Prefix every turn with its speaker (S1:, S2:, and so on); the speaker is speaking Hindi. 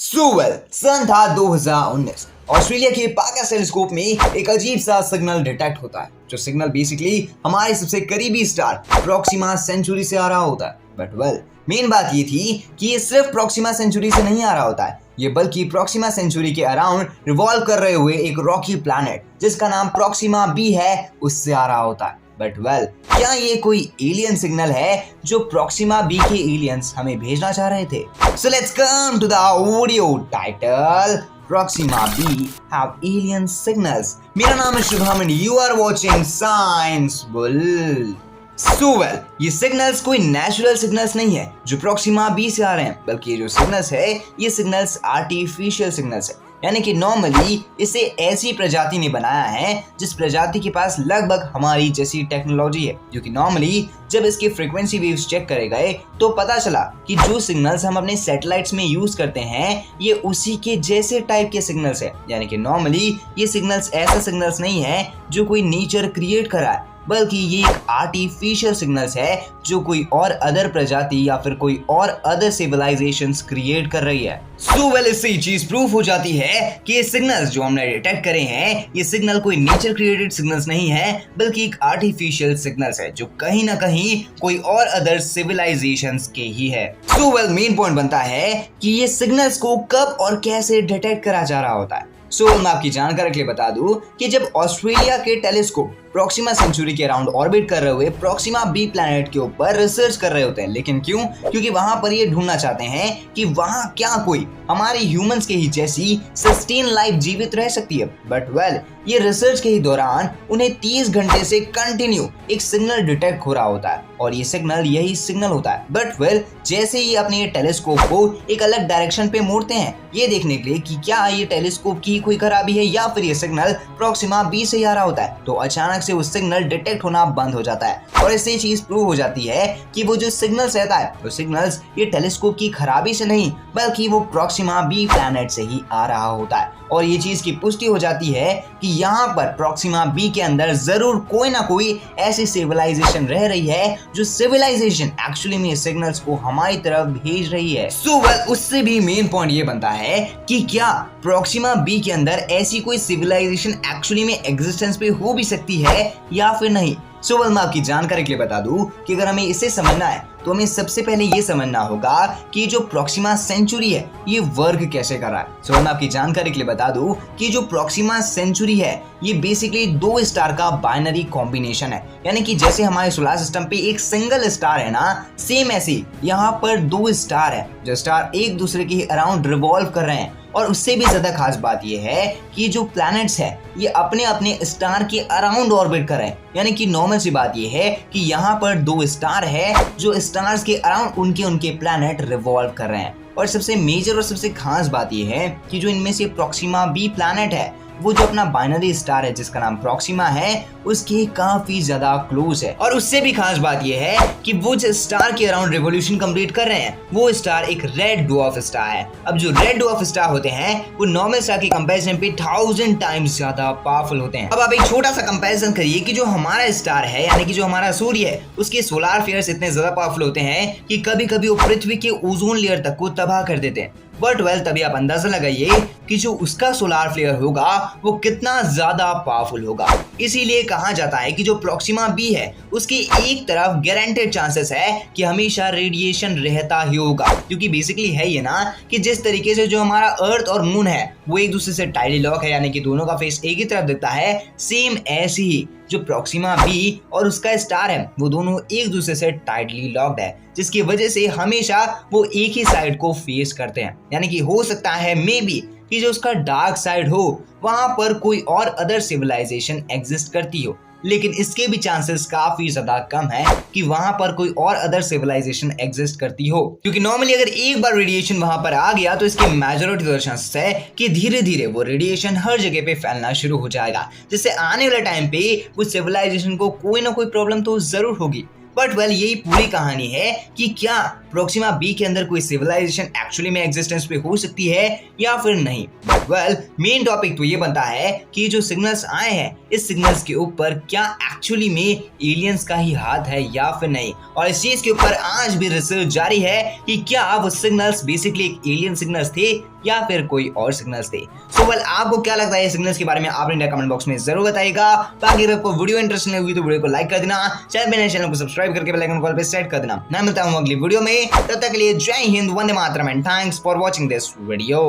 S1: सन था 2019। ऑस्ट्रेलिया के पार्कर्स टेलीस्कोप में एक अजीब सा सिग्नल डिटेक्ट होता है, जो सिग्नल बेसिकली हमारे सबसे करीबी स्टार प्रॉक्सिमा सेंचुरी से आ रहा होता है। बट मेन बात ये थी कि ये सिर्फ प्रॉक्सिमा सेंचुरी से नहीं आ रहा होता है, ये बल्कि प्रॉक्सिमा सेंचुरी के अराउंड रिवॉल्व कर रहे हुए एक रॉकी प्लैनेट जिसका नाम प्रॉक्सिमा बी है, उससे आ रहा होता है। बट क्या ये कोई एलियन सिग्नल है जो प्रॉक्सिमा बी के एलियंस हमें भेजना चाह रहे थे? So let's come to the audio title Proxima B have alien signals. मेरा नाम है Shubham and you are watching science bull. ये सिग्नल्स कोई नेचुरल सिग्नल्स नहीं है जो प्रॉक्सिमा बी से आ रहे हैं, बल्कि ये जो सिग्नल्स है ये सिग्नल्स आर्टिफिशियल सिग्नल्स है। यानी कि नॉर्मली इसे ऐसी प्रजाति ने बनाया है जिस प्रजाति के पास लगभग हमारी जैसी टेक्नोलॉजी है, जो कि नॉर्मली जब इसके फ्रीक्वेंसी वेव्स चेक करे गए तो पता चला कि जो सिग्नल्स हम अपने सैटेलाइट्स में यूज करते हैं ये उसी के जैसे टाइप के सिग्नल्स है। यानी कि नॉर्मली ये सिग्नल्स ऐसा सिग्नल्स नहीं है जो कोई नेचर क्रिएट करा है, बल्कि ये एक आर्टिफिशियल सिग्नल्स है जो कोई और अदर प्रजाति या फिर कोई और अदर सिविलाइजेशंस क्रिएट कर रही है। इससे ये चीज प्रूफ हो जाती है कि ये सिग्नल्स जो हमने डिटेक्ट करे हैं ये सिग्नल कोई नेचर क्रिएटेड सिग्नल्स नहीं है, बल्कि एक आर्टिफिशियल सिग्नल्स है जो कहीं ना कहीं कोई और अदर सिविलाइजेशंस के ही है। मेन पॉइंट बनता है कि ये सिग्नल्स को कब और कैसे डिटेक्ट करा जा रहा होता है। मैं आपकी जानकारी के लिए बता दूं कि जब ऑस्ट्रेलिया के टेलीस्कोप प्रॉक्सिमा सेंचुरी के अराउंड ऑर्बिट कर रहे हुए प्रॉक्सिमा बी प्लैनेट के ऊपर रिसर्च कर रहे होते हैं, लेकिन क्यों? क्योंकि वहां पर ये ढूंढना चाहते हैं कि वहां क्या कोई हमारे ह्यूमंस के ही जैसी सस्टेन लाइफ जीवित रह सकती है। बट ये रिसर्च के ही दौरान उन्हें 30 घंटे से कंटिन्यू एक सिग्नल डिटेक्ट हो रहा होता है और ये सिग्नल यही सिग्नल होता है। बट जैसे ही अपने ये टेलीस्कोप को एक अलग डायरेक्शन पे मोड़ते हैं ये देखने के लिए कि क्या ये टेलीस्कोप की कोई खराबी है या फिर ये सिग्नल प्रॉक्सिमा बी से आ रहा होता है, तो अचानक से वो सिग्नल डिटेक्ट होना बंद हो जाता है और इससे चीज प्रूव हो जाती है कि वो जो सिग्नल्स रहता है वो सिग्नल्स ये टेलीस्कोप की खराबी से नहीं बल्कि वो प्रॉक्सिमा बी प्लैनेट से ही आ रहा होता है। और ये चीज की पुष्टि हो जाती है कि यहाँ पर प्रॉक्सिमा बी के अंदर जरूर कोई ना कोई ऐसी सिविलाइजेशन रह रही है जो सिविलाइजेशन एक्चुअली में सिग्नल्स को हमारी तरफ भेज रही है। उससे भी मेन पॉइंट ये बनता है कि क्या प्रॉक्सिमा बी के अंदर ऐसी कोई सिविलाइजेशन एक्चुअली में एग्जिस्टेंस पे हो भी सकती है या फिर नहीं। मैं आपकी जानकारी के लिए बता दूं कि अगर हमें इसे समझना है तो हमें सबसे पहले ये समझना होगा कि जो प्रॉक्सिमा सेंचुरी है ये वर्क कैसे कर रहा है। मैं आपकी जानकारी के लिए बता दूं कि जो प्रॉक्सिमा सेंचुरी है ये बेसिकली 2 स्टार का बाइनरी कॉम्बिनेशन है। यानी कि जैसे हमारे सोलर सिस्टम पे एक सिंगल स्टार है ना, सेम ऐसे यहाँ पर 2 स्टार है जो स्टार एक दूसरे के अराउंड रिवॉल्व कर रहे हैं। और उससे भी ज्यादा खास बात यह है कि जो प्लैनेट्स है ये अपने अपने स्टार के अराउंड ऑर्बिट कर रहे हैं। यानी कि नॉर्मल सी बात यह है कि यहाँ पर 2 स्टार है जो स्टार्स के अराउंड उनके प्लैनेट रिवॉल्व कर रहे हैं। और सबसे मेजर और सबसे खास बात यह है कि जो इनमें से प्रॉक्सिमा बी प्लैनेट है वो जो अपना बाइनरी स्टार है जिसका नाम प्रॉक्सिमा है उसके काफी ज्यादा क्लोज है। और उससे भी खास बात यह है कि वो जो स्टार के अराउंड रिवोल्यूशन कंप्लीट कर रहे हैं वो स्टार एक रेड ड्वार्फ स्टार है। अब जो रेड ड्वार्फ स्टार होते हैं वो नॉर्मल स्टार के कंपैरिजन पे 1000 टाइम्स ज्यादा पावरफुल होते हैं। अब आप एक छोटा सा कंपैरिजन करिए कि जो हमारा स्टार है यानी कि जो हमारा सूर्य है उसके सोलर फ्लेयर्स इतने ज्यादा पावरफुल होते हैं कि कभी कभी वो पृथ्वी के ओजोन लेयर तक को तबाह कर देते हैं। बट तभी आप अंदाजा लगाइए कि जो उसका सोलर फ्लेयर होगा वो कितना ज्यादा पावरफुल होगा। इसीलिए कहा जाता है कि जो प्रॉक्सिमा बी है उसकी एक तरफ गारंटेड चांसेस है कि हमेशा रेडिएशन रहता ही होगा, क्योंकि बेसिकली है ये ना कि जिस तरीके से जो हमारा अर्थ और मून है वो एक दूसरे से टाइटली लॉक है, यानी कि दोनों का फेस एक ही तरफ दिखता है, सेम ऐसी ही जो प्रॉक्सिमा बी और उसका स्टार है वो दोनों एक दूसरे से टाइटली लॉक्ड है, जिसकी वजह से हमेशा वो एक ही साइड को फेस करते हैं। यानी कि हो सकता है मे बी कि जो उसका डार्क साइड हो वहां पर कोई और अदर सिविलाइजेशन एग्जिस्ट करती हो, लेकिन इसके भी चांसेस काफी ज्यादा कम है कि वहां पर कोई और अदर सिविलाइजेशन एग्जिस्ट करती हो, क्योंकि नॉर्मली अगर एक बार रेडिएशन वहां पर आ गया तो इसके मेजॉरिटी चांसेस है कि धीरे धीरे वो रेडिएशन हर जगह पे फैलना शुरू हो जाएगा, जिससे आने वाले टाइम पे उस सिविलाइजेशन को कोई ना कोई प्रॉब्लम तो जरूर होगी। बट यही पूरी कहानी है कि क्या प्रोक्सिमा बी के अंदर कोई सिविलाइजेशन एक्चुअली में एग्जिस्टेंस पे हो सकती है या फिर नहीं। बट वेल मेन टॉपिक तो ये बनता है कि जो सिग्नल्स आए हैं इस सिग्नल्स के ऊपर क्या एक्चुअली में एलियंस का ही हाथ है या फिर नहीं, और इस चीज के ऊपर आज भी रिसर्च जारी है कि क्या वो सिग्नल्स बेसिकली एक एलियन सिग्नल्स थे या फिर कोई और सिग्नल्स थे। सो वेल आपको क्या लगता है सिग्नल्स के बारे में, आप इंडिया कमेंट बॉक्स में जरूर बताइएगा। बाकी अगर आपको वीडियो इंटरेस्टिंग लगी तो वीडियो को लाइक कर देना, चैनल को सब्सक्राइब करके बेल आइकन कॉल पे सेट कर देना। मैं मिलता हूं अगली वीडियो में, तब तक के लिए जय हिंद, वंदे मातरम and thanks for watching this video.